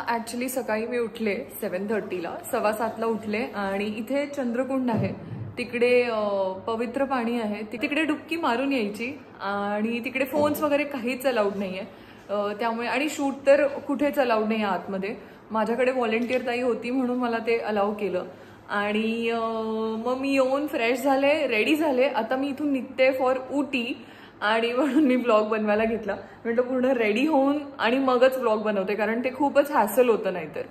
Actually सकाळी मी उठले 7:30ला, 6:15ला उठले आणि इथे चंद्रकुंड आहे, तिकडे पवित्र पाणी आहे, तिकडे डुबकी मारून यायची आणि तिकडे फोन्स वगैरे काहीच अलाउड नाही आहे, त्यामुळे आणि शूट तर कुठेच अलाउड नाही आहे आतमध्ये. माझ्याकडे व्हॉलेंटियर ताई होती म्हणून मला ते अलाउ केलं. आणि मग मी येऊन फ्रेश झाले, रेडी झाले. आता मी इथून निघते फॉर उटी आणि म्हणून मी ब्लॉग बनवायला घेतला. म्हटलं पूर्ण रेडी होऊन आणि मगच ब्लॉग बनवते, कारण ते खूपच हॅसल होतं नाहीतर.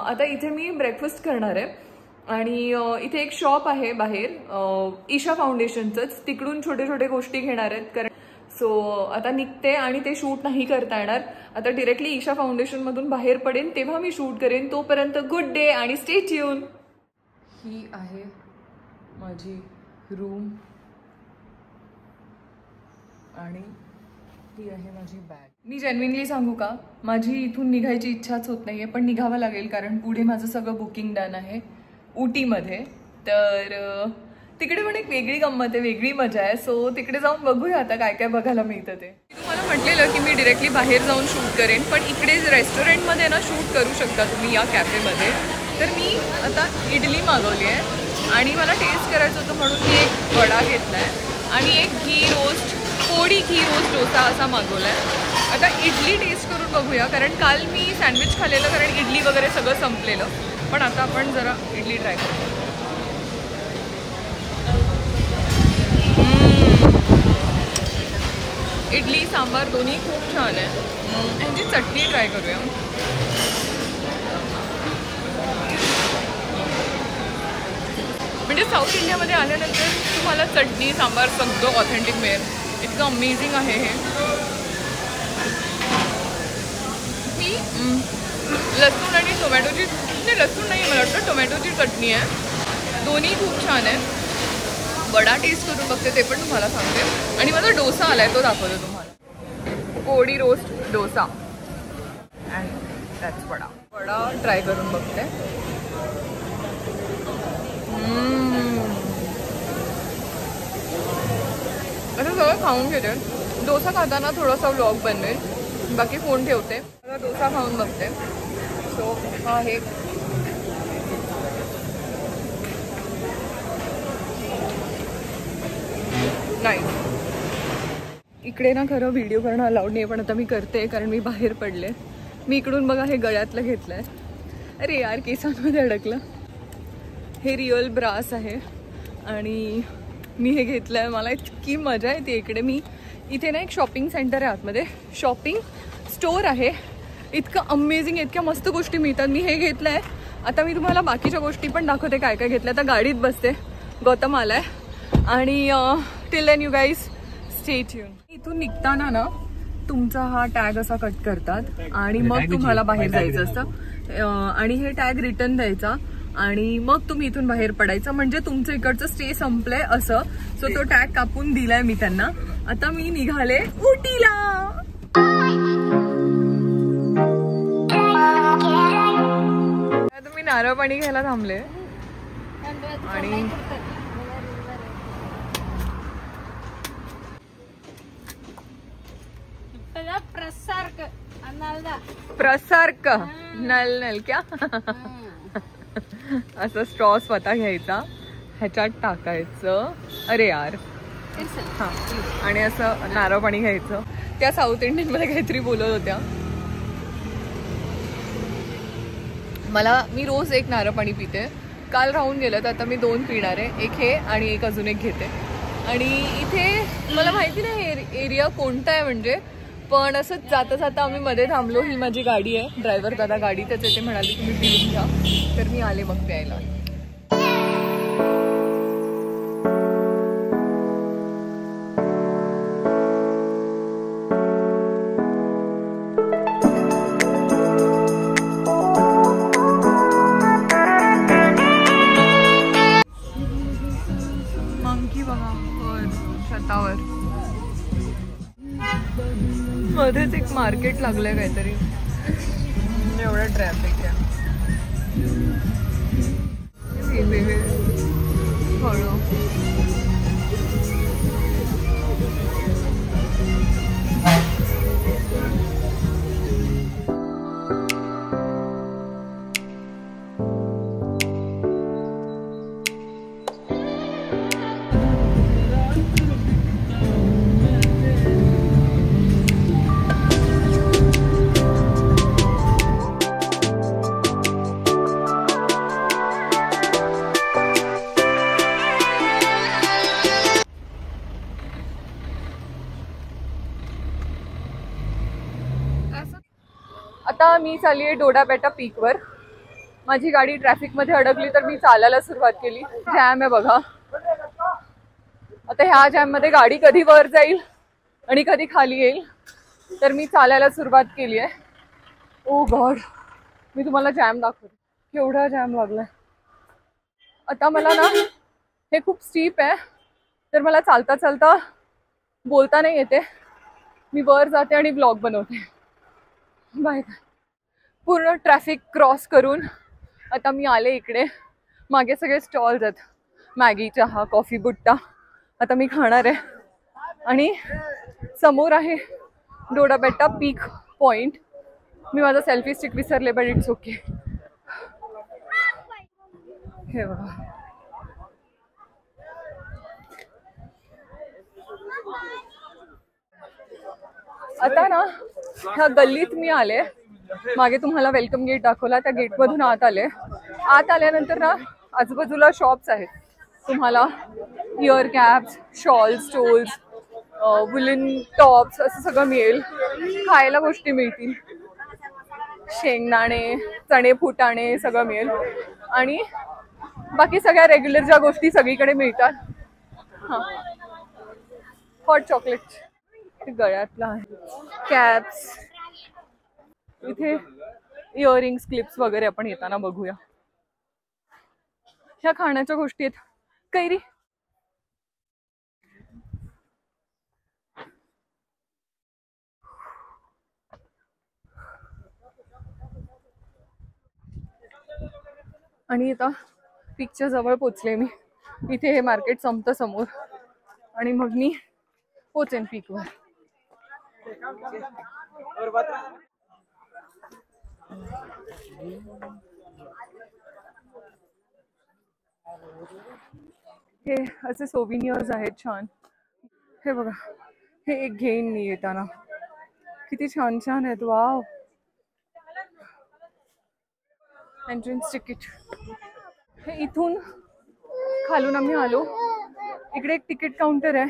आता इथे मी ब्रेकफास्ट करणार आहे आणि इथे एक शॉप आहे बाहेर, ईशा फाउंडेशनचंच, तिकडून छोटे छोटे गोष्टी घेणार आहेत. कारण सो आता निघते आणि ते शूट नाही करता येणार. आता डिरेक्टली ईशा फाउंडेशनमधून बाहेर पडेन तेव्हा मी शूट करेन. तोपर्यंत गुड डे आणि स्टे ट्यून. ही आहे माझी रूम आणि ही आहे माझी बॅग. मी जेन्युइनली सांगू का, माझी इथून निघायची इच्छाच होत नाहीये, पण निघावं लागेल कारण पुढे माझं सगळं बुकिंग डन आहे उटीमध्ये. तर तिकडे पण एक वेगळी गंमत आहे, वेगळी मजा आहे. सो तिकडे जाऊन बघूया आता काय काय बघायला मिळतं ते. मी तुम्हाला म्हटलेलं की मी डिरेक्टली बाहेर जाऊन शूट करेन, पण इकडे रेस्टॉरंटमध्ये ना शूट करू शकता तुम्ही या कॅफेमध्ये. तर मी आता इडली मागवली आहे आणि मला टेस्ट करायचं होतं म्हणून मी एक वडा घेतला आहे आणि एक घी रोस्ट, पोडी घी रोस्ट डोसा असा मागवला आहे. आता इडली टेस्ट करून बघूया, कारण काल मी सँडविच खाल्लेलं, कारण इडली वगैरे सगळं संपलेलं. पण आता आपण जरा इडली ट्राय करू. इडली सांबार दोन्ही खूप छान आहे. ह्याची चटणी ट्राय करूया. म्हणजे साऊथ इंडियामध्ये आल्यानंतर तुम्हाला चटणी सांबार सगळं ऑथेंटिक मिळेल. इतकं अमेझिंग आहे हे. मी लसूण आणि टोमॅटोची, नाही लसूण नाही, मला वाटतं टोमॅटोची चटणी आहे. दोन्ही खूप छान आहे. वडा टेस्ट करून बघते, ते पण तुम्हाला सांगते. आणि माझा डोसा आलाय, तो दाखवतो तुम्हाला. Podi roast dosa and that's vada. Vada try करून बघते. असं सगळं खाऊन घेते. डोसा खाताना थोडासा व्लॉग बनवेल, बाकी फोन ठेवते. आता डोसा खाऊन बघते. सो हा आहे. नाही, इकडे ना खरं व्हिडिओ करणं अलाउड नाही, पण आता मी करते कारण मी बाहेर पडले. मी इकडून बघा हे गळ्यातलं घेतलंय. अरे यार, केसांमध्ये अडकलं. हे रिअल ब्रास आहे आणि मी हे घेतलं आहे. मला इतकी मजा येते इकडे. मी इथे ना एक शॉपिंग सेंटर आहे, आतमध्ये शॉपिंग स्टोर आहे. इतकं अमेझिंग, इतक्या मस्त गोष्टी मिळतात. मी हे घेतलं आहे. आता मी तुम्हाला बाकीच्या गोष्टी पण दाखवते काय काय घेतलं. आता गाडीत बसते, गौतम आलाय आणि till then you guys stay tune. इथून निघताना ना तुमचा हा टॅग असा कट करतात आणि मग तुम्हाला बाहेर जायचं असतं आणि हे टॅग रिटर्न द्यायचा आणि मग तुम्ही इथून बाहेर पडायचं, म्हणजे तुमचं इकडचं स्टे संपलंय असं. सो तो टॅग कापून दिलाय मी त्यांना. आता मी निघाले उटीला. आता मी नारळ पाणी घ्यायला थांबले आणि प्रसार्क नल नल क्या असं स्ट्रॉ स्वतः घ्यायचा, ह्याच्यात टाकायचं. अरे यार, हां, आणि असं नारळ पाणी घ्यायचं. त्या साऊथ इंडियन मध्ये काहीतरी बोलत होत्या. मी रोज एक नारळ पाणी पिते. काल राहून गेलं तर आता मी 2 पिणार आहे. एक हे आणि एक अजून एक घेते. आणि इथे मला माहिती नाही एरिया कोणता आहे म्हणजे, पण असंच जाता जाता आम्ही मध्ये थांबलो. ही माझी गाडी आहे, ड्रायव्हर दादा गाडीतच येते, म्हणाले तुम्ही पिऊन घ्या. तर मी आले मग प्यायला. मंकी बघा वर छतावर. मध्येच एक मार्केट लागलंय काहीतरी, एवढं ट्रॅफिक आहे. वेगवेगळे फळं. आता मी चालली आहे डोडा बेटा पीकवर. माझी गाडी ट्रॅफिकमध्ये अडकली तर मी चालायला सुरुवात केली. जॅम आहे बघा. आता ह्या जॅममध्ये गाडी कधी वर जाईल आणि कधी खाली येईल, तर मी चालायला सुरुवात केली आहे. ओ गॉड, मी तुम्हाला जॅम दाखवते. केवढा जॅम लागलाय. आता मला ना हे खूप स्टीप आहे, तर मला चालता चालता बोलता नाही येते. मी वर जाते आणि ब्लॉग बनवते. बाय. पूर्ण ट्रॅफिक क्रॉस करून आता मी आले इकडे. मागे सगळे स्टॉल्स आहेत, मॅगी, चहा, कॉफी, बुट्टा. आता मी खाणार आहे. आणि समोर आहे डोडा बेटा पीक पॉइंट. मी माझा सेल्फी स्टिक विसरले, बट इट्स ओके. हे बघा. आता ना ह्या गल्लीत मी आले. मागे तुम्हाला वेलकम गेट दाखवला, त्या गेटमधून आत आले. आत आल्यानंतर ना आजूबाजूला शॉप्स आहेत. तुम्हाला year caps, shawl, stoles, woollen tops असं सगळं मिळेल. खायला गोष्टी मिळतील, शेंगदाणे, चणे, फुटाणे सगळं मिळेल. आणि बाकी सगळ्या रेग्युलर ज्या गोष्टी सगळीकडे मिळतात. हां, हॉट चॉकलेट गळ्यातला आहे, कॅप्स. इथे इयरिंग्स, क्लिप्स वगैरे आपण येताना बघूया. ह्या खाण्याच्या गोष्टी आहेत. कैरी, आणि आता पीकच्या जवळ पोचले मी. इथे हे मार्केट संपतं समोर आणि मग मी पोचेन पीकवर. हे असे सोविनियर्स आहेत छान. हे बघा, हे एक घेईन मी येताना. किती छान छान आहेत. वाव. Entrance ticket. हे इथून खालून आम्ही आलो. इकडे एक तिकीट काउंटर आहे.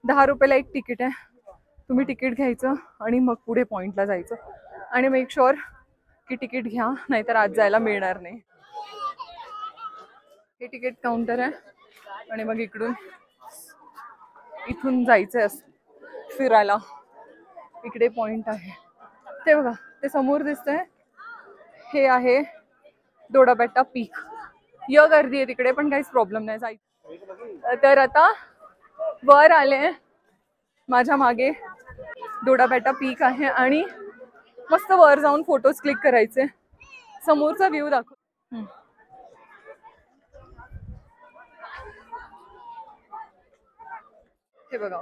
10 रुपयाला एक तिकीट आहे. तुम्ही तिकीट घ्यायचं आणि मग पुढे पॉइंटला जायचं. आणि मेक शुअर की तिकीट घ्या, नाहीतर आज जायला मिळणार नाही. हे तिकीट काउंटर आहे आणि मग इथून जायचं आहे फिरायला. इकडे पॉइंट आहे ते बघा, ते समोर दिसतंय. हे आहे डोडा बेटा पीक. गर्दी आहे तिकडे, पण काहीच प्रॉब्लेम नाही जायचं. तर आता वर आले. माझ्या मागे डोडा बेटा पीक आहे आणि मस्त वर जाऊन फोटोज क्लिक करायचे. समोरचा व्ह्यू दाखव. हे बघा,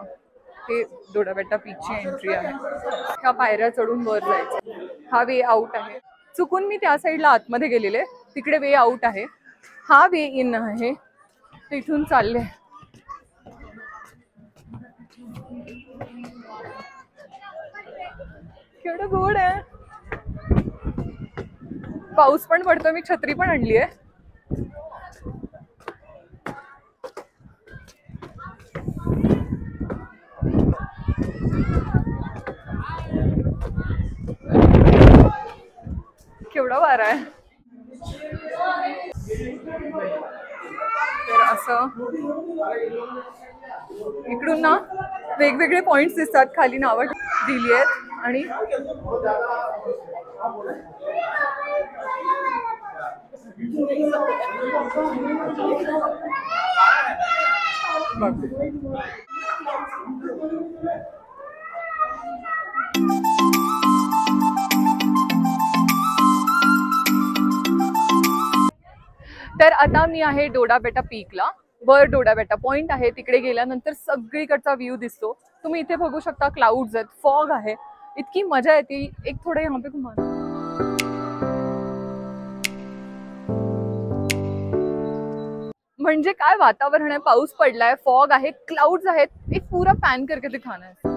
हे डोडा बेटा पीकची एंट्री आहे. ह्या पायऱ्या चढून वर जायचं. हा वे आउट आहे. चुकून मी त्या साईडला आतमध्ये गेलेले, तिकडे वे आउट आहे. हा वे इन आहे. तिथून चालले. केवढं गोड आहे. पाऊस पण पडतो. मी छत्री पण आणली आहे. केवढा वारा आहे. तर असं इकडून ना वेगवेगळे पॉइंट्स दिसतात. खाली नावं दिली आहेत आणि तर आता मी आहे डोडा बेटा पीकला. वर डोडा बेटा पॉइंट आहे. तिकडे गेल्यानंतर सगळीकडचा व्ह्यू दिसतो. तुम्ही इथे बघू शकता, क्लाउड्स आहेत, फॉग आहे. इतकी मजा येते. एक थोडे यहाँ पे घुमा. म्हणजे काय वातावरण आहे. पाऊस पडलाय, फॉग आहे, क्लाउड्स आहेत. एक पूरा पॅन करके दिखाना है.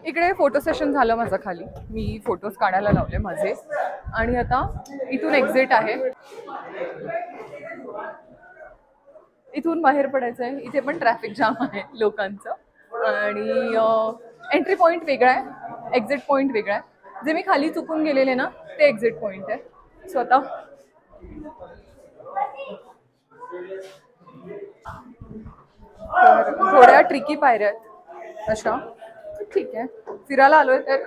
इकडे फोटो सेशन झालं माझं खाली. मी फोटोज काढायला लावले माझे. आणि आता इथून एक्झिट आहे. इथून बाहेर पडायचं आहे. इथे पण ट्रॅफिक जाम आहे लोकांचं आणि एंट्री पॉईंट वेगळा आहे, एक्झिट पॉईंट वेगळा आहे. जे मी खाली चुकून गेलेले ना ते एक्झिट पॉईंट आहे. सो आता तर थोड्या ट्रिकी पायऱ्या आहेत अशा. ठीक आहे, फिरायला आलोय तर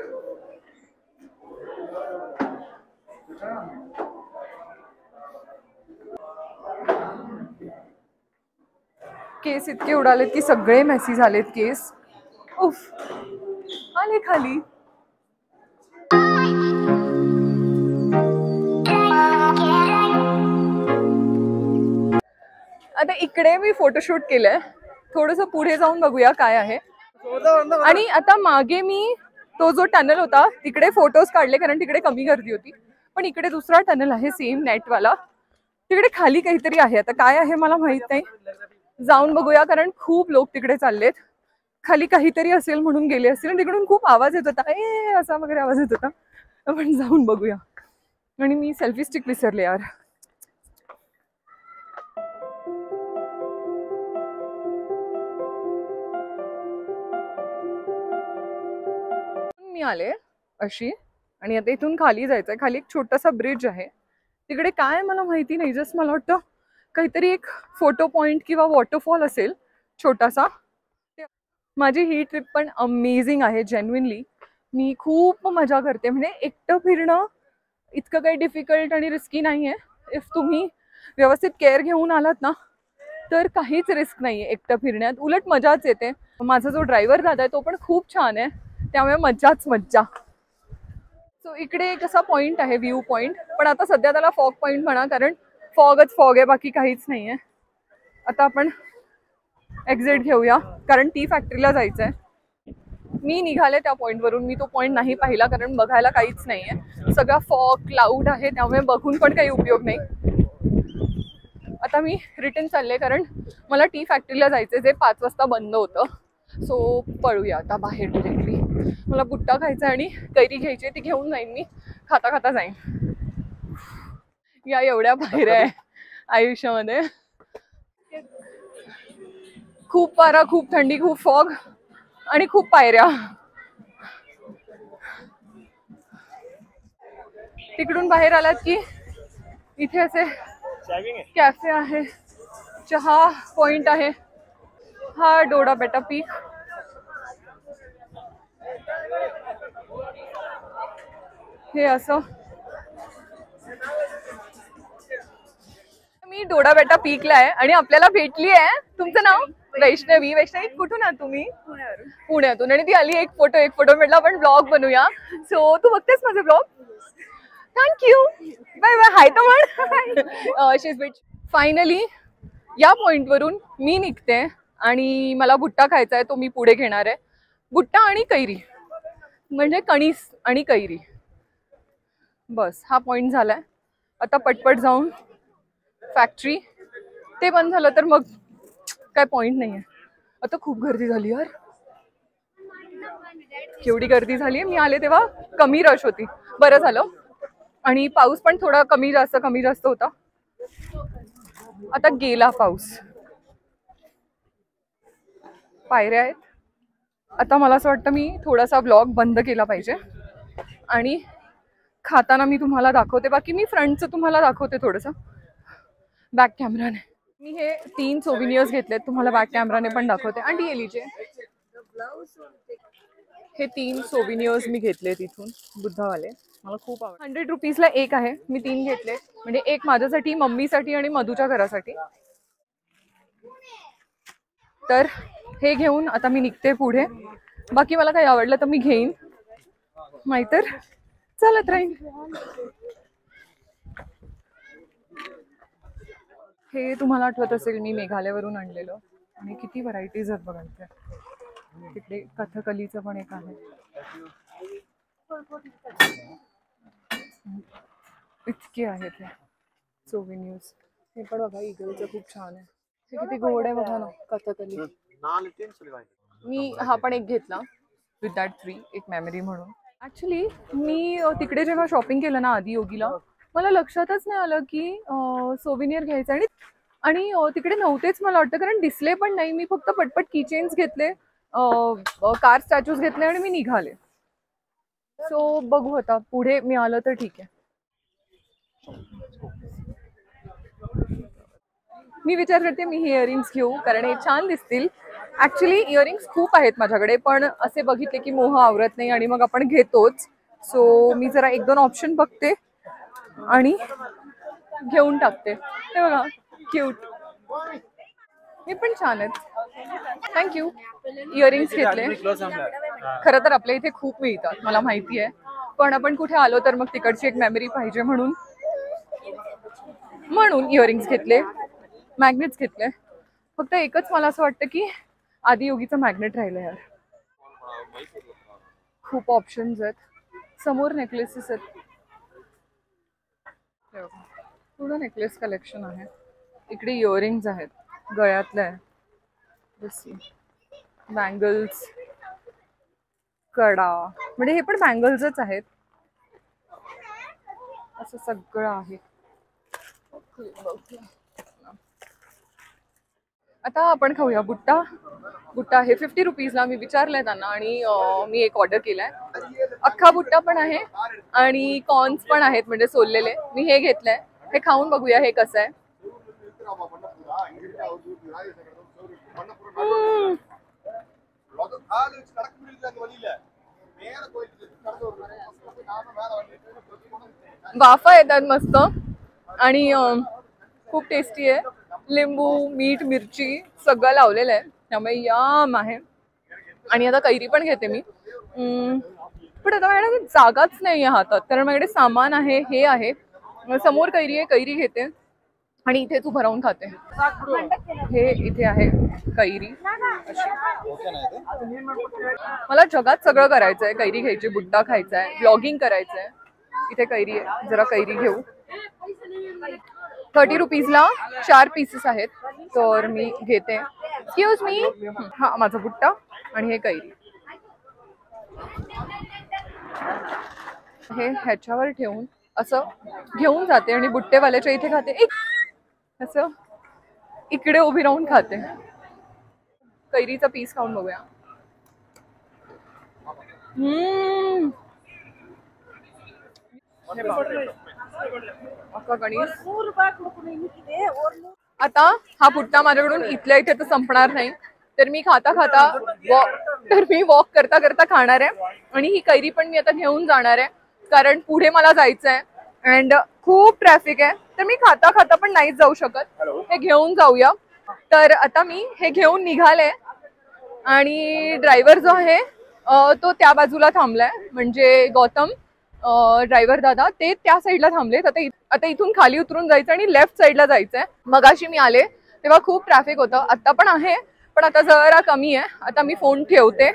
केस इतके उडालेत की सगळे मेसी झालेत केस. उफ, आले खाली. आता इकडे मी फोटोशूट केलंय. थोडंसं पुढे जाऊन बघूया काय आहे. आणि आता मागे मी तो जो टनल होता तिकडे फोटोज काढले कारण तिकडे कमी गर्दी होती. पण इकडे दुसरा टनल आहे सेम नेटवाला. तिकडे खाली काहीतरी आहे. आता काय आहे मला माहित नाही. जाऊन बघूया कारण खूप लोक तिकडे चाललेत. खाली काहीतरी असेल म्हणून गेले असतील. तिकडून खूप आवाज येत होता, ए असा वगैरे आवाज येत होता. आपण जाऊन बघूया. आणि मी सेल्फी स्टिक विसरले यार. मी आले अशी आणि आता इथून खाली जायचंय. खाली एक छोटासा ब्रिज आहे. तिकडे काय मला माहिती नाही. जस्ट मला वाटतं काहीतरी एक फोटो पॉइंट किंवा वॉटरफॉल असेल छोटासा. माझी ही ट्रिप पण अमेझिंग आहे जेन्युइनली. मी खूप मजा करते. म्हणजे एकटं फिरणं इतकं काही डिफिकल्ट आणि रिस्की नाही आहे. इफ तुम्ही व्यवस्थित केअर घेऊन आलात ना तर काहीच रिस्क नाही आहे एकटं फिरण्यात. उलट मजाच येते. माझा जो ड्रायव्हर दादा आहे तो पण खूप छान आहे. त्यामुळे मज्जाच मज्जा. सो इकडे एक असा पॉईंट आहे, व्ह्यू पॉईंट. पण आता सध्या त्याला फॉग पॉईंट म्हणा कारण फॉगच फॉग आहे, बाकी काहीच नाही आहे. आता आपण एक्झिट घेऊया कारण टी फॅक्टरीला जायचं आहे. मी निघाले त्या पॉईंटवरून. मी तो पॉईंट नाही पाहिला कारण बघायला काहीच नाही आहे. सगळा फॉग क्लाउड आहे त्यामुळे बघून पण काही उपयोग नाही. आता मी रिटर्न चालले कारण मला टी फॅक्टरीला जायचं जे 5 वाजता बंद होतं. सो पळूया आता बाहेर डिरेक्टली. मला बुट्टा खायचा आणि कैरी घ्यायची, ती घेऊन जाईन मी. खाता खाता जाईन. या एवढ्या पायऱ्या आहे आयुष्यामध्ये. खूप वारा, खूप थंडी, खूप फॉग आणि खूप पायऱ्या. तिकडून बाहेर आलात की इथे असे कॅफे आहे, चहा पॉइंट आहे. हा डोडा बेटा पीक. हे असं मी डोडा बेटा पीकला आहे आणि आपल्याला भेटली आहे. तुमचं नाव? वैष्णवी. वैष्णवी कुठून आहात तुम्ही? पुण्यातून. आणि ती आली एक फोटो म्हटलं आपण ब्लॉग बनवूया. सो तू बघतेस माझे blog? Thank you. Bye bye. Hi तर म्हण. शी इज बिट. फायनली या पॉइंटवरून मी निघते आणि मला भुट्टा खायचा आहे. तो मी पुढे घेणार आहे. भुट्टा आणि कैरी म्हणजे कणीस आणि कैरी. बस हा पॉइंट झालाय. आता पटपट जाऊन फॅक्टरी. ते बंद झालं तर मग काय पॉइंट नाही आहे. आता खूप गर्दी झाली यार. केवढी गर्दी झाली. मी आले तेव्हा कमी रश होती. बरं झालं. आणि पाऊस पण थोडा कमी जास्त होता. आता गेला पाऊस. पायऱ्या आहेत. आता मला असं वाटतं मी थोडासा ब्लॉग बंद केला पाहिजे आणि खाताना मी तुम्हाला दाखवते. बाकी मी फ्रंटचं तुम्हाला दाखवते थोडंसं बॅक कॅमेराने. मी हे 3 सोविनियर्स घेतलेत. तुम्हाला बॅक कॅमेराने पण दाखवते. आणि ये लीजिए. हे 3 सोविनियर्स मी घेतले तिथून बुद्धावाले. मला खूप आवडले. 100 रुपीजला एक आहे. मी 3 घेतले. म्हणजे एक माझ्यासाठी, मम्मीसाठी आणि मधूच्या घरासाठी. तर हे घेऊन आता मी निघते पुढे. बाकी मला काही आवडलं तर मी घेईन, नाहीतर चालत राहीन. हे तुम्हाला आठवत असेल मी मेघालयवरून आणलेलं. आणि किती व्हरायटीज आहेत बघा इथे. तिकडे कथकलीचं पण एक आहे. इतके आहेत हे सोविनियर्स. हे पण बघा ईगलचं खूप छान आहे. हे किती गोड आहे बघा ना कथकली. मी हा पण एक घेतला विथ दॅट फ्री, एक मेमरी म्हणून. ऍक्च्युली मी तिकडे जेव्हा शॉपिंग केलं ना आधी योगीला, मला लक्षातच नाही आलं की सोविनियर घ्यायचं. आणि आणि तिकडे नव्हतेच मला वाटतं, कारण दिसले पण नाही. मी फक्त पटपट किचेन्स घेतले, कार स्टॅच्यूज घेतले आणि मी निघाले. सो बघू आता पुढे मी आलं तर ठीक आहे. मी विचार करते मी हे इयरिंग्स घेऊ, कारण हे छान दिसतील. ऍक्च्युली इयरिंग्स खूप आहेत माझ्याकडे, पण असे बघितले की मोह आवरत नाही आणि मग आपण घेतोच. सो मी जरा 1-2 ऑप्शन बघते आणि घेऊन टाकते. हे बघा क्यूट, हे पण छान आहेत. थँक्यू. इयरिंग्स घेतले. खरं तर आपल्या इथे खूप मिळतात मला माहिती आहे, पण आपण कुठे आलो तर मग तिकडची एक मेमरी पाहिजे म्हणून इयरिंग्स घेतले. मॅग्नेट्स घेतले. फक्त एकच मला असं वाटतं की आदियोगीचं मॅग्नेट राहिलं यार. खूप ऑप्शन्स आहेत. समोर नेकलेसेस आहेत, पूर्ण नेकलेस कलेक्शन आहे. इकडे इयरिंग्स आहेत, गळ्यातलं आहे, बँगल्स, कडा, म्हणजे हे पण बँगल्सच आहेत. असं सगळं आहे. आता आपण खाऊया बुट्टा. बुट्टा आहे 50 रुपीजला. मी विचारलंय त्यांना आणि मी एक ऑर्डर केलाय. अख्खा बुट्टा पण आहे आणि कॉर्न्स पण आहेत, म्हणजे सोललेले. मी हे घेतलंय, हे खाऊन बघूया हे कसं आहे. वाफा येतात मस्त आणि खूप टेस्टी आहे. लिंबू, मीठ, मिरची सगळं लावलेलं आहे, त्यामुळे याम आहे. आणि आता कैरी पण घेते मी. पण आता माझ्याकडे जागाच नाही आहे हातात, कारण माझ्याकडे सामान आहे, हे आहे. समोर कैरी आहे, कैरी घेते आणि इथेच उभं राहून खाते. हे इथे आहे कैरी. मला जगात सगळं करायचं आहे. कैरी घ्यायची, बुट्टा खायचा आहे, ब्लॉगिंग करायचं आहे. इथे कैरी आहे, जरा कैरी घेऊ. 30 रुपीजला 4 पीसेस आहेत, तर मी घेते. Excuse me. हा माझा बुट्टा आणि हे कैरी. हे ह्याच्यावर ठेवून असं घेऊन जाते आणि बुट्टेवाल्याच्या इथे खाते. असं इकडे उभी राहून खाते. कैरीचा पीस खाऊन बघूया. आता हा बुट्टा माझ्याकडून इथल्या इथे तर संपणार नाही, तर मी वॉक करता करता खाणार आहे. आणि ही कैरी पण मी आता घेऊन जाणार आहे, कारण पुढे मला जायचं आहे अँड खूप ट्रॅफिक आहे, तर मी खाता खाता पण नाहीच जाऊ शकत. हे घेऊन जाऊया. तर आता मी हे घेऊन निघाले आणि ड्रायव्हर जो आहे तो त्या बाजूला थांबलाय, म्हणजे गौतम ड्रायव्हर दादा ते त्या साईडला थांबलेत. आता इथून खाली उतरून जायचं आणि लेफ्ट साईडला जायचंय. मगाशी मी आले तेव्हा खूप ट्रॅफिक होतं, आता पण आहे पण आता जरा कमी आहे. आता मी फोन ठेवते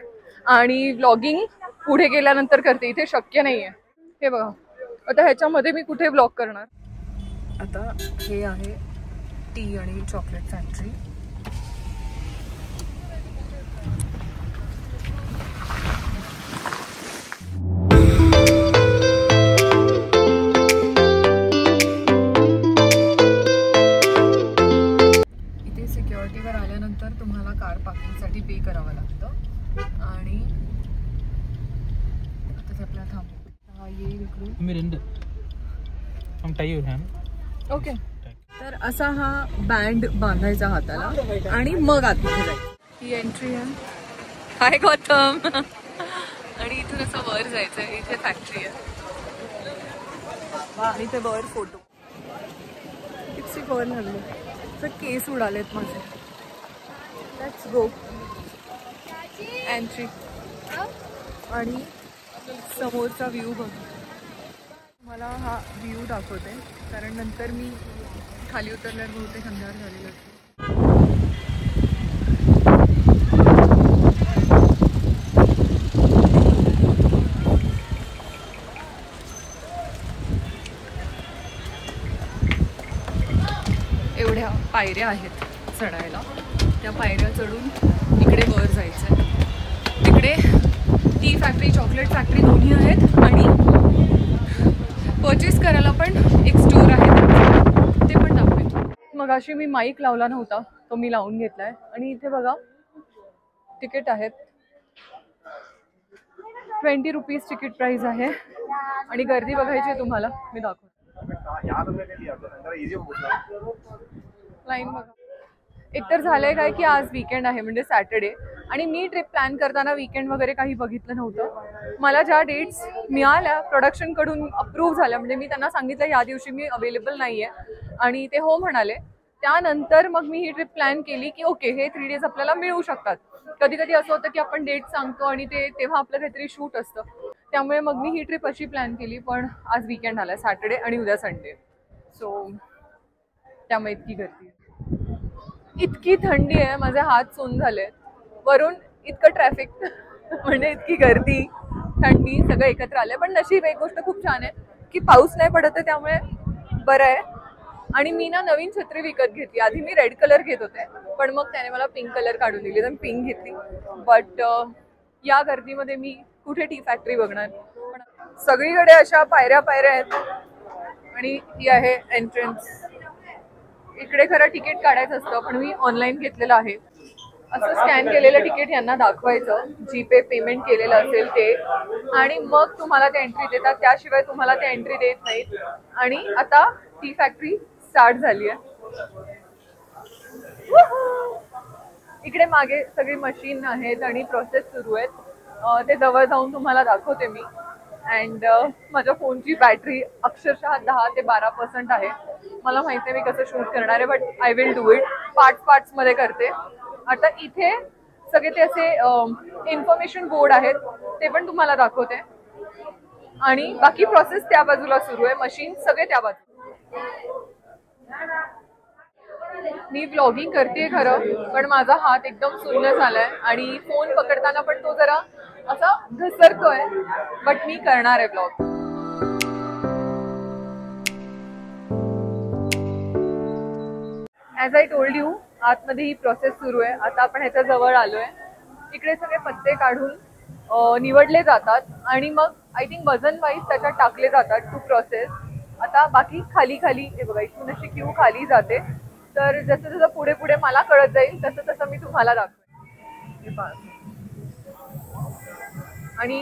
आणि व्लॉगिंग पुढे गेल्यानंतर करते, इथे शक्य नाहीये. हे बघा, आता ह्याच्यामध्ये मी कुठे व्लॉग करणार. आता हे आहे टी आणि चॉकलेट फॅक्टरी. इथे सिक्युरिटीवर आल्यानंतर तुम्हाला कार पार्किंगसाठी पे करावं लागतं आणि आता आपल्याला थांबू येईल इकडून. ओके, तर असा हा बँड बांधायचा हाताला आणि मग आतमध्ये जायचं. ही एंट्री आहे. हाय गौतम. आणि इथून असं वर जायचंय. इथे फॅक्टरी आहे आणि ते वर फोटो. किती वर लागले, तर केस उडालेत माझे. Let's go. एंट्री आणि समोरचा व्ह्यू बघ. मला हा व्ह्यू दाखवते, कारण नंतर मी खाली उतरल्यावर बहुतेक अंधार झालेला असतो. एवढ्या पायऱ्या आहेत चढायला, त्या पायऱ्या चढून इकडे वर जायचं आहे. तिकडे टी फॅक्टरी, चॉकलेट फॅक्टरी दोन्ही आहेत आणि परचेस करायला पण एक स्टोर आहे, ते पण दाखवेल. मगाशी मी माईक लावला नव्हता, तो मी लावून घेतलाय. आणि इथे बघा तिकीट आहेत, 20 रुपीज तिकीट प्राइस आहे. आणि गर्दी बघायची आहे तुम्हाला, मी दाखवतो. लाईन बघा. एकतर झालंय काय की आज वीकेंड आहे, म्हणजे सॅटर्डे, आणि मी ट्रिप प्लॅन करताना वीकेंड वगैरे काही बघितलं नव्हतं. मला ज्या डेट्स मिळाल्या प्रोडक्शनकडून अप्रूव्ह झाल्या, म्हणजे मी त्यांना सांगितलं या दिवशी मी अवेलेबल नाही आहे, आणि ते हो म्हणाले. त्यानंतर मग मी ही ट्रिप प्लॅन केली की ओके, हे 3 डेज आपल्याला मिळू शकतात. कधी कधी असं होतं की आपण डेट सांगतो आणि तेव्हा आपलं काहीतरी शूट असतं. त्यामुळे मग मी ही ट्रिप अशी प्लॅन केली. पण आज वीकेंड आला, सॅटर्डे आणि उद्या संडे, सो त्यामुळे इतकी गर्दी, इतकी थंडी आहे, माझे हात सून झाले, वरून इतकं ट्रॅफिक म्हणजे इतकी गर्दी, थंडी, सगळं एकत्र आलंय. पण नशीब एक गोष्ट खूप छान आहे की पाऊस नाही पडत आहे, त्यामुळे बरं आहे. आणि मी ना नवीन छत्री विकत घेतली. आधी मी रेड कलर घेत होते, पण मग त्याने मला पिंक कलर काढून दिली, तर मी पिंक घेतली. बट या गर्दीमध्ये मी कुठे टी फॅक्टरी बघणार. पण सगळीकडे अशा पायऱ्या पायऱ्या आहेत. आणि ही आहे एंट्रन्स. इकडे खरं तिकीट काढायचं असतं, पण मी ऑनलाईन घेतलेलं आहे. असं स्कॅन केलेलं तिकीट यांना दाखवायचं, जीपे पेमेंट केलेलं असेल ते, आणि मग तुम्हाला ते एंट्री देतात. त्याशिवाय तुम्हाला ते एंट्री देत नाहीत. आणि आता टी फॅक्टरी स्टार्ट झाली आहे. इकडे मागे सगळी मशीन आहेत आणि प्रोसेस सुरू आहेत. ते जवळ जाऊन तुम्हाला दाखवते मी. अँड माझ्या फोनची बॅटरी अक्षरशः 10 ते 12% आहे. मला माहिती आहे मी कसं शूट करणार आहे, but I will do it. Parts मध्ये करते. आता इथे सगळे ते असे इन्फॉर्मेशन बोर्ड आहेत, ते पण तुम्हाला दाखवते. आणि बाकी प्रोसेस त्या बाजूला सुरू आहे, मशीन सगळे त्या बाजूला. मी व्लॉगिंग करते खरं, पण माझा हात एकदम सुन्न झालाय आणि फोन पकडताना पण तो जरा असा घसरतोय. बट मी करणार आहे vlog. As I told you, आतमध्ये ही प्रोसेस सुरू आहे. आता आपण ह्याच्या जवळ आलोय. इकडे सगळे पत्ते काढून निवडले जातात आणि मग आय थिंक वजन वाईज त्याच्यात टाकले जातात टू प्रोसेस. आता बाकी खाली खाली हे बघा, इथून अशी क्यू खाली जाते. तर जसं जसं पुढे पुढे मला कळत जाईल तसं तसं मी तुम्हाला दाखवेन. आणि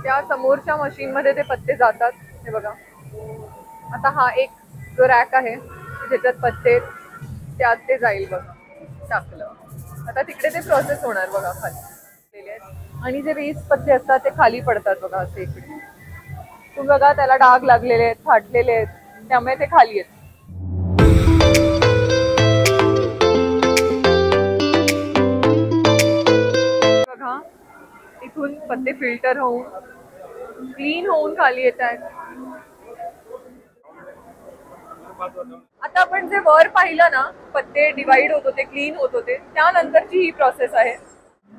त्या समोरच्या मशीन मध्ये ते पत्ते जातात. हे बघा, आता हा एक जो रॅक आहे ज्याच्यात पत्ते, त्यात ते जाईल बघा, टाकलं. आता तिकडे ते प्रोसेस होणार बघा खाली. आणि जे 20 पत्ते असतात ते खाली पडतात बघा असे इकडे. तुम्ही बघा त्याला डाग लागलेले आहेत, फाटलेले आहेत, त्यामुळे ते खाली आहेत. बघा, इथून पत्ते फिल्टर होऊन क्लीन होऊन खाली येत आहेत. आता आपण जे वर पाहिलं ना, पत्ते डिवाइड होत होते, क्लीन होत होते, त्यानंतरची ही प्रोसेस आहे.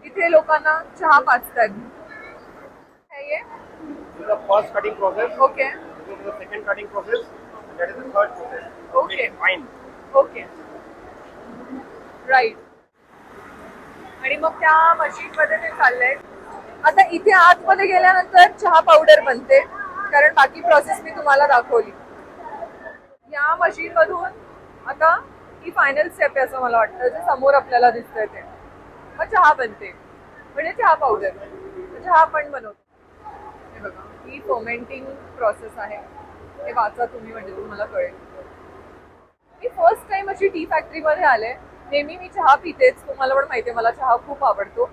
इथे लोकांना चहा पाजतात. The first cutting process. Okay. This is the second cutting process. That is the third process. Okay. Fine. Okay, right. आणि मग त्या मशीन मध्ये ते चाललंय. आता इथे आतमध्ये गेल्यानंतर चहा पावडर बनते, कारण बाकी प्रोसेस मी तुम्हाला दाखवली. या मशीन मधून आता ही फायनल स्टेप आहे असं मला वाटतं, जे समोर आपल्याला दिसतंय ते. मग चहा बनते, म्हणजे चहा पावडर, चहा पण बनवतो. हे बघा, ही फर्मेंटिंग प्रोसेस आहे. हे वाचा तुम्ही, म्हणजे तुम्हाला कळेल. मी फर्स्ट टाइम अशी टी फॅक्टरी मध्ये आले. नेहमी मी चहा पितेच, तुम्हाला पण माहितीये मला चहा खूप आवडतो.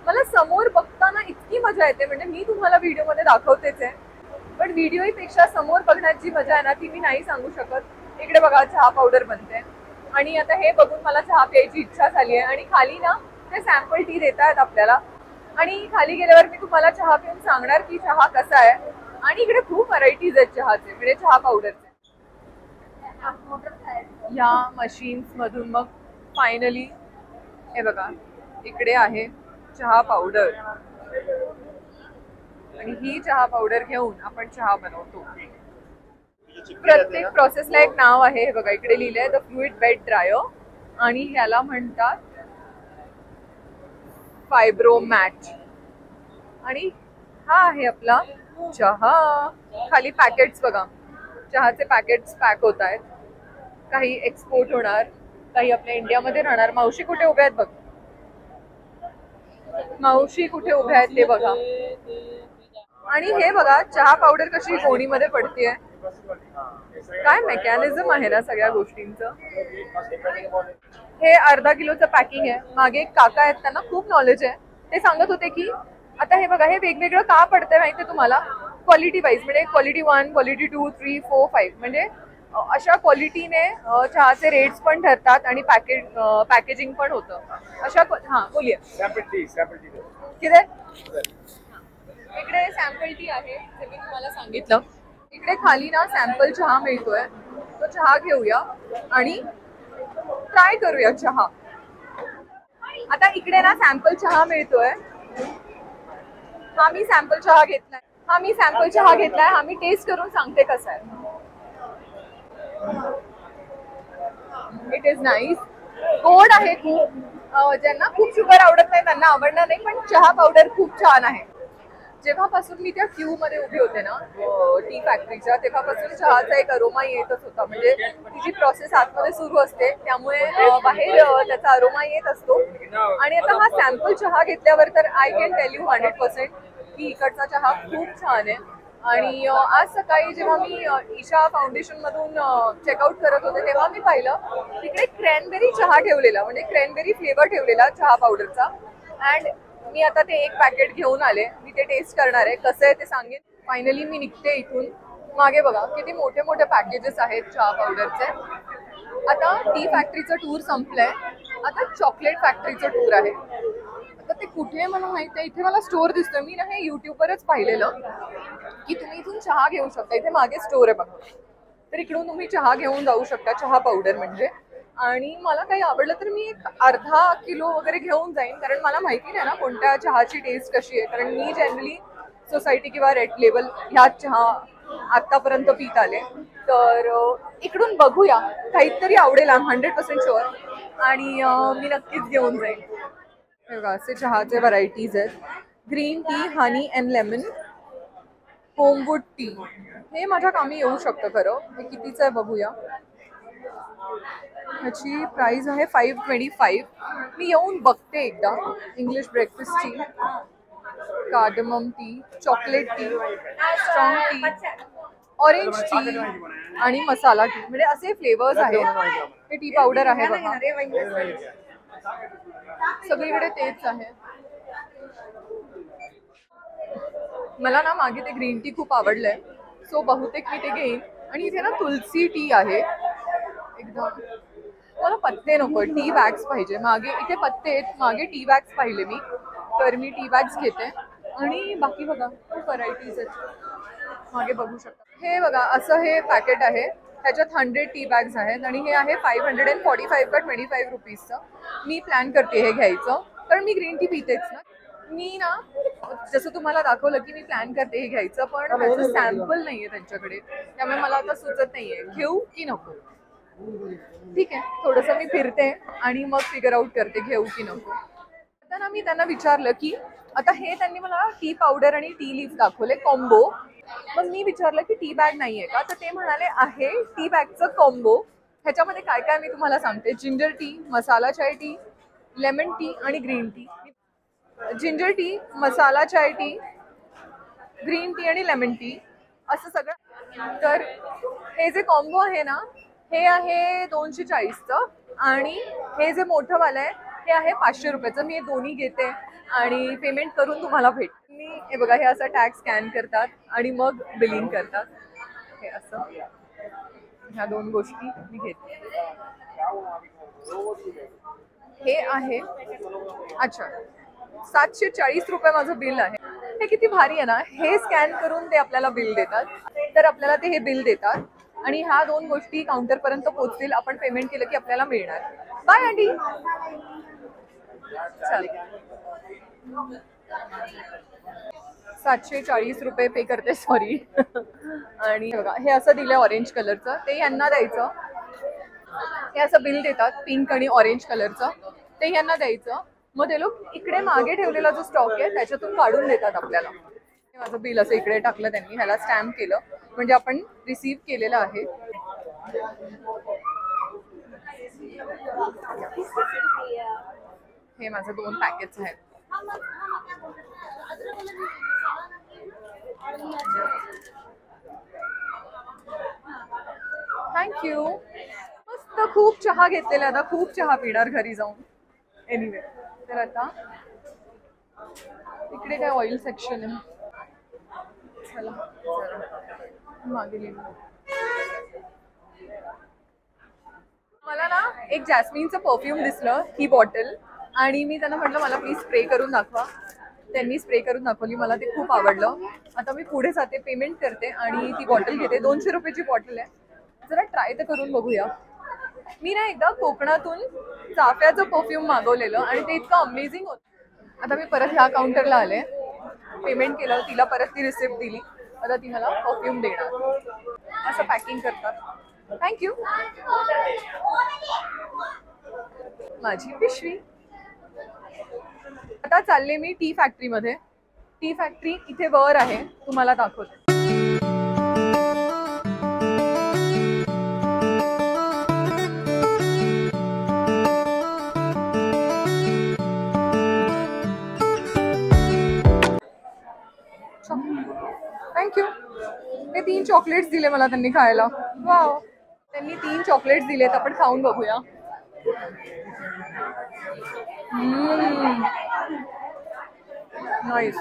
मला समोर बघताना इतकी मजा येते, म्हणजे मी तुम्हाला व्हिडिओ मध्ये दाखवतेच आहे, पण व्हिडिओपेक्षा समोर बघण्याची मजा आहे ना, ती मी नाही सांगू शकत. इकडे बघा चहा पावडर बनते. आणि आता हे बघून मला चहा प्यायची इच्छा झाली आहे. आणि खाली ना ते सॅम्पल टी देत आहेत आपल्याला. आणि खाली गेल्यावर मी तुम्हाला चहा पिऊन सांगणार की चहा कसा आहे. आणि इकडे खूप व्हरायटीज आहेत चहाचे, म्हणजे चहा पावडरचे. या मशीन्स मधून मग फायनली हे बघा, इकडे आहे चहा पावडर. आणि ही चहा पावडर घेऊन आपण चहा बनवतो. प्रत्येक प्रोसेसला एक नाव आहे. हे बघा, इकडे लिहिलंय द फ्लुइड बेड ड्रायर. आणि ह्याला म्हणतात फायब्रोमॅट. आणि हा आहे आपला चहा. खाली पॅकेट्स बघा, चहाचे पॅकेट्स पॅक होत आहेत. काही एक्सपोर्ट होणार, काही आपल्या इंडियामध्ये राहणार. मावशी कुठे उभ्या आहेत बघ, मावशी कुठे उभ्या आहेत ते बघा. आणि हे बघा चहा पावडर कशी गोणीमध्ये पडतीये. काय मेकॅनिझम आहे ना सगळ्या गोष्टींचं. हे अर्धा किलोचं पॅकिंग आहे. मागे एक काका आहेत, त्यांना खूप नॉलेज आहे. ते सांगत होते की आता हे बघा, हे वेगवेगळं का पडतंय माहितीये तुम्हाला, क्वालिटी वाईज. म्हणजे क्वालिटी 1, क्वालिटी 2, 3, 4, 5 म्हणजे अशा क्वालिटीने चहाचे रेट्स पण ठरतात आणि पॅकेजिंग पण होतं अशा. हा बोलिये. किती इकडे सॅम्पल टी आहे ते मी तुम्हाला सांगितलं. इकडे खाली ना सॅम्पल चहा मिळतोय, तो चहा घेऊया आणि ट्राय करूया चहा. आता इकडे ना सॅम्पल चहा मिळतोय. हा मी सॅम्पल चहा घेतलाय. हा मी टेस्ट करून सांगते कसा आहे. It is nice. गोड आहे खूप. ज्यांना खूप शुगर आवडत नाही त्यांना आवडणार नाही, पण चहा पावडर खूप छान आहे. जेव्हापासून मी त्या क्यू मध्ये उभी होते ना टी फॅक्टरीच्या, तेव्हापासून चहाचा एक अरोमा येतच होता. म्हणजे तिची प्रोसेस आतमध्ये सुरू असते, त्यामुळे बाहेर त्याचा अरोमा येत असतो. आणि आता हा सॅम्पल चहा घेतल्यावर तर आय कॅन टेल यू 100% की इकडचा चहा खूप छान आहे. आणि आज सकाळी जेव्हा मी ईशा फाउंडेशन मधून चेकआउट करत होते तेव्हा मी पाहिलं तिकडे क्रॅनबेरी चहा ठेवलेला, म्हणजे क्रॅनबेरी फ्लेवर ठेवलेला चहा पावडरचा. अँड मी आता ते एक पॅकेट घेऊन आले. मी ते टेस्ट करणार आहे, कसं आहे ते सांगेन. फायनली मी निघते इथून. मागे बघा किती मोठे मोठे पॅकेजेस आहेत चहा पावडरचे. आता टी फॅक्टरीचं टूर संपलंय, आता चॉकलेट फॅक्टरीचं टूर आहे. आता ते कुठे मला माहिती आहे, इथे मला स्टोर दिसतोय. मी ना हे युट्यूबवरच पाहिलेलं की तुम्ही इथून चहा घेऊ शकता. इथे मागे स्टोर आहे बघा, तर इकडून तुम्ही चहा घेऊन जाऊ शकता, चहा पावडर म्हणजे. आणि मला काही आवडलं तर मी एक अर्धा किलो वगैरे घेऊन जाईन, कारण मला माहिती नाही ना कोणत्या चहाची टेस्ट कशी आहे. कारण मी जनरली सोसायटी किंवा रेड लेबल ह्याच चहा आतापर्यंत पीत आले. तर इकडून बघूया, काहीतरी आवडेल. 100% शुअर. आणि मी नक्कीच घेऊन जाईन. हे बघा असे चहाचे व्हरायटीज आहेत. Green tea, honey and lemon, Homewood tea. हे माझ्या कामी येऊ शकतं खरं. हे कितीचं आहे बघूया. ह्याची प्राइस आहे 525. मी येऊन बघते एकदा. English breakfast T, cardamom tea, chocolate T, strong T, orange T आणि मसाला टी, म्हणजे असे फ्लेवर्स आहेत. हे टी पावडर आहे बघा, सगळीकडे तेच आहे. मला ना मागे ते ग्रीन टी खूप आवडलंय, सो बहुतेक मी ते घेईन. आणि इथे ना तुलसी टी आहे एकदम. मला पत्ते नको, टी बॅग्स पाहिजे. मागे इथे पत्ते आहेत, मागे टी बॅग्स पाहिले मी, तर मी टी बॅग्स घेते. आणि बाकी बघा खूप व्हरायटीज आहेत, मागे बघू शकता. हे बघा असं हे पॅकेट आहे, त्याच्यात 100 टी बॅग्स आहेत. आणि हे आहे 545 का 25 रुपीजचं. मी प्लॅन करते हे घ्यायचं, कारण मी ग्रीन टी पितेच ना. मी ना जसं तुम्हाला दाखवलं की मी प्लॅन करते हे घ्यायचं, पण त्याचं सॅम्पल नाहीये त्यांच्याकडे, त्यामुळे मला आता सुचत नाहीये घेऊ की नको. ठीक आहे, थोडंसं मी फिरते आणि मग फिगर आउट करते घेऊ की नको. आता ना मी त्यांना विचारलं की आता हे त्यांनी मला टी पावडर आणि टी लीफ दाखवले कॉम्बो. मग मी विचारलं की टी बॅग नाहीये का, तर ते म्हणाले आहे टी बॅगचं कॉम्बो. ह्याच्यामध्ये काय काय मी तुम्हाला सांगते. जिंजर टी, मसाला चाय टी, लेमन टी आणि ग्रीन टी. जिंजर टी, मसाला चाय टी, ग्रीन टी आणि लेमन टी असं सगळं. तर हे जे कॉम्बो आहे ना हे आहे 240चं, आणि हे जे मोठं वालं आहे हे आहे 500 रुपयाचं. मी हे दोन्ही घेते आणि पेमेंट करून तुम्हाला भेट. मी हे बघा, हे असं टॅग स्कॅन करतात आणि मग बिलिंग करतात. हे असं ह्या दोन गोष्टी मी घेते. हे आहे अच्छा 740 रुपये माझं बिल आहे. हे किती भारी आहे ना. हे स्कॅन करून ते आपल्याला बिल देतात, तर आपल्याला ते हे बिल देतात आणि ह्या दोन गोष्टी काउंटर पर्यंत पोहोचतील. आपण पेमेंट केलं की आपल्याला मिळणार. Bye aunty. चालेल, 740 रुपये पे करते, सॉरी. आणि बघा हे असं दिलं ऑरेंज कलरचं, ते यांना द्यायचं. हे असं बिल देतात पिंक आणि ऑरेंज कलरचं, ते यांना द्यायचं. मग ते लोक इकडे मागे ठेवलेला जो स्टॉक आहे त्याच्यातून काढून देतात आपल्याला. माझं बिल असं इकडे टाकलं त्यांनी, ह्याला स्टॅम्प केलं म्हणजे आपण रिसीव्ह केलेलं आहे. हे माझे 2 पॅकेट्स आहेत. थँक्यू. मस्त खूप चहा घेतलेला, आता खूप चहा पिणार घरी जाऊन. एनिवे, तर आता इकडे काय ऑइल सेक्शन आहे. चला मागे लिहू. मला ना एक जॅस्मिनचं परफ्यूम दिसलं, ही बॉटल, आणि मी त्यांना म्हटलं मला प्लीज स्प्रे करून दाखवा. त्यांनी स्प्रे करून दाखवली, मला ते खूप आवडलं. आता मी पुढे जाते, पेमेंट करते आणि ती बॉटल घेते. 200 रुपयाची बॉटल आहे. जरा ट्राय तर करून बघूया. मी ना एकदा कोकणातून चाफ्याचं परफ्यूम मागवलेलं आणि ते इतकं अमेझिंग होतं. आता मी परत ह्या काउंटरला आले, पेमेंट केलं, तिला परत ती रिसिप्ट दिली. आता ती मला परफ्यूम देणार. असं पॅकिंग करतात. थँक्यू. माझी पिशवी. आता चालले मी टी फॅक्टरीमध्ये. टी फॅक्टरी इथे वर आहे, तुम्हाला दाखवते. थँक्यू. ते 3 चॉकलेट्स दिले मला त्यांनी खायला. वाव, त्यांनी 3 चॉकलेट्स दिलेत. आपण खाऊन बघूया. नाईस.